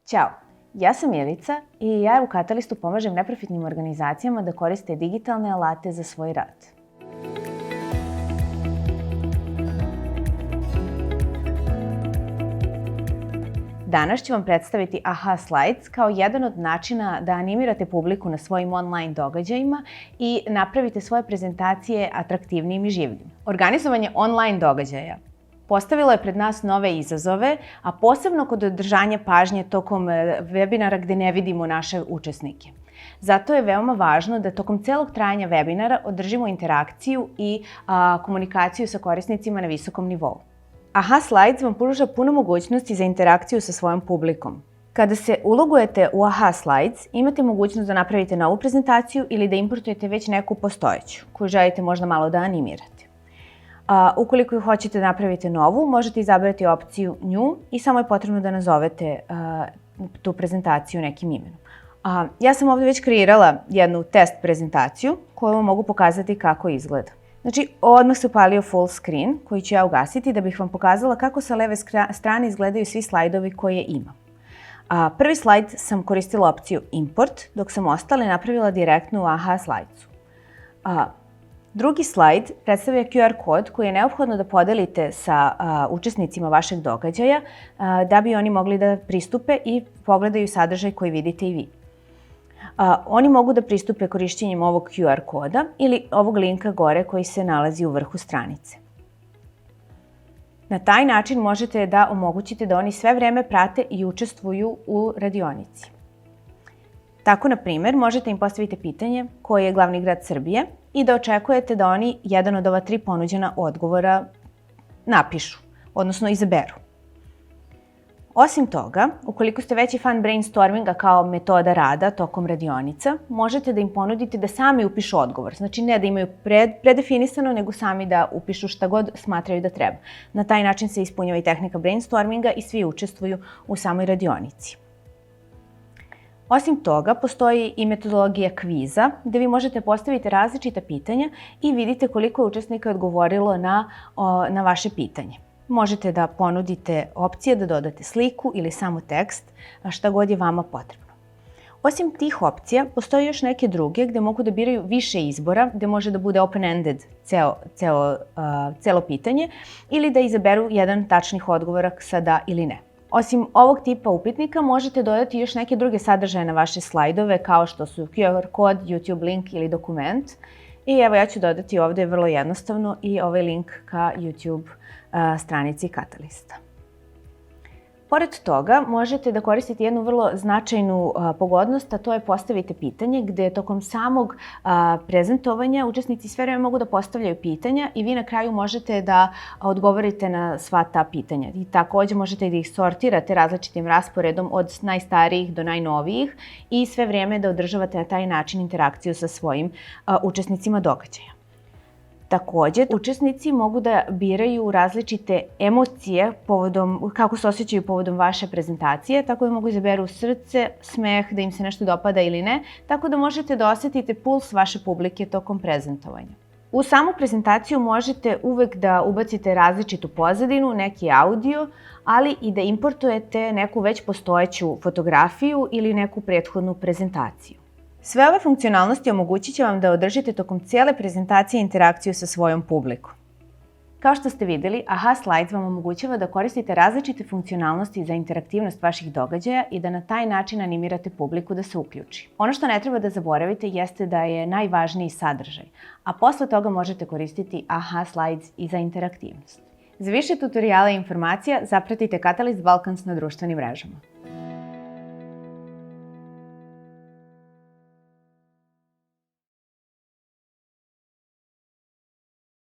Ćao, ja sam Milica i ja u Katalistu pomažem neprofitnim organizacijama da koriste digitalne alate za svoj rad. Danas ću vam predstaviti Aha Slides kao jedan od načina da animirate publiku na svojim online događajima i napravite svoje prezentacije atraktivnijim i življim. Organizovanje online događaja postavilo je pred nas nove izazove, a posebno kod održanja pažnje tokom webinara gde ne vidimo naše učesnike. Zato je veoma važno da tokom celog trajanja webinara održimo interakciju i komunikaciju sa korisnicima na visokom nivou. Aha Slides vam pruža puno mogućnosti za interakciju sa svojom publikom. Kada se ulogujete u Aha Slides, imate mogućnost da napravite novu prezentaciju ili da importujete već neku postojeću, koju želite možda malo da animirate. Ukoliko hoćete da napravite novu, možete izabrati opciju New i samo je potrebno da nazovete tu prezentaciju nekim imenom. Ja sam ovdje već kreirala jednu test prezentaciju koju vam mogu pokazati kako izgleda. Znači, odmah se upalio full screen koji ću ja ugasiti da bih vam pokazala kako sa leve strane izgledaju svi slajdovi koje imam. Prvi slajd sam koristila opciju Import, dok sam ostale napravila direktno u Aha Slidesu. Drugi slajd predstavlja QR kod koji je neophodno da podelite sa učesnicima vašeg događaja da bi oni mogli da pristupe i pogledaju sadržaj koji vidite i vi. Oni mogu da pristupe korišćenjem ovog QR koda ili ovog linka gore koji se nalazi u vrhu stranice. Na taj način možete da omogućite da oni sve vreme prate i učestvuju u radionici. Tako, na primjer, možete im postaviti pitanje koji je glavni grad Srbije i da očekujete da oni jedan od ova 3 ponuđena odgovora napišu, odnosno izaberu. Osim toga, ukoliko ste veći fan brainstorminga kao metoda rada tokom radionica, možete da im ponudite da sami upišu odgovor. Znači, ne da imaju predefinisano, nego sami da upišu šta god smatraju da treba. Na taj način se ispunjava i tehnika brainstorminga i svi učestvuju u samoj radionici. Osim toga, postoji i metodologija kviza, gde vi možete postaviti različita pitanja i vidite koliko je učesnika odgovorilo na vaše pitanje. Možete da ponudite opcije da dodate sliku ili samo tekst, šta god je vama potrebno. Osim tih opcija, postoje još neke druge gde mogu da biraju više izbora, gde može da bude open-ended celo pitanje ili da izaberu jedan tačnih odgovora sa da ili ne. Osim ovog tipa upitnika, možete dodati još neke druge sadržaje na vaše slajdove, kao što su QR kod, YouTube link ili dokument. I evo, ja ću dodati ovdje vrlo jednostavno i ovaj link ka YouTube stranici Katalista. Pored toga, možete da koristite jednu vrlo značajnu pogodnost, a to je postavite pitanje, gde tokom samog prezentovanja učesnici sve vreme mogu da postavljaju pitanja i vi na kraju možete da odgovorite na sva ta pitanja. I također možete da ih sortirate različitim rasporedom od najstarijih do najnovijih i sve vrijeme da održavate na taj način interakciju sa svojim učesnicima događaja. Također, učesnici mogu da biraju različite emocije kako se osjećaju povodom vaše prezentacije, tako da mogu izaberu srce, smeh, da im se nešto dopada ili ne, tako da možete da osjetite puls vaše publike tokom prezentovanja. U samu prezentaciju možete uvek da ubacite različitu pozadinu, neki audio, ali i da importujete neku već postojeću fotografiju ili neku prethodnu prezentaciju. Sve ove funkcionalnosti omogućit će vam da održite tokom cijele prezentacije interakciju sa svojom publikom. Kao što ste vidjeli, Aha Slides vam omogućava da koristite različite funkcionalnosti za interaktivnost vaših događaja i da na taj način animirate publiku da se uključi. Ono što ne treba da zaboravite jeste da je najvažniji sadržaj, a posle toga možete koristiti Aha Slides i za interaktivnost. Za više tutoriala i informacija zapratite Catalyst Balkans na društvenim mrežama.